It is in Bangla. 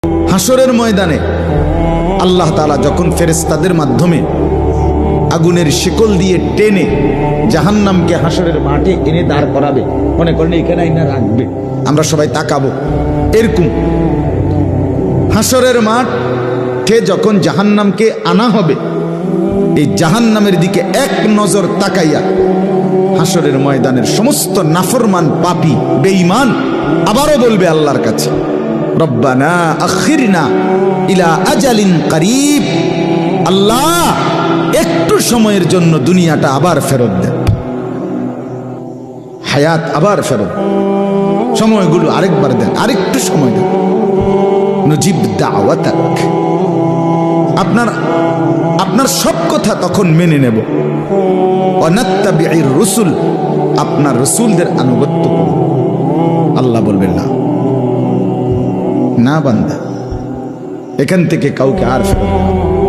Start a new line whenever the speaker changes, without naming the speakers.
হাসরের ময়দানে আল্লাহ তাআলা যখন ফেরেশতাদের মাধ্যমে আগুনের শিকল দিয়ে টেনে জাহান্নামকে হাসরের মাঠে এনে দাঁড় করাবে, মনে করেন এখানে এনে রাখবে, আমরা সবাই তাকাবো। এরকম হাসরের মাঠে যখন জাহান্নামকে আনা হবে, এই জাহান্নামের দিকে এক নজর তাকাইয়া হাসরের ময়দানের সমস্ত নাফরমান পাপী বেঈমান আবারও বলবে আল্লাহর কাছে, রব্বানা আখিরনা ইলা আজালিন করিব, আল্লাহ একটু সময়ের জন্য দুনিয়াটা আবার ফেরত দেন, হায়াত আবার ফেরত, সময়গুলো আরেকবার দেন, আরেকটু সময় দেন, নজিব দাওয়াতাক, আপনার সব কথা তখন মেনে নেব, ওয়ানাত্তাবিউর রুসুল, আপনার রসুলদের আনুগত্য করব। আল্লাহ বলবেন না, না বান্দা, এখান থেকে কাউকে আর ফেরত দেব না।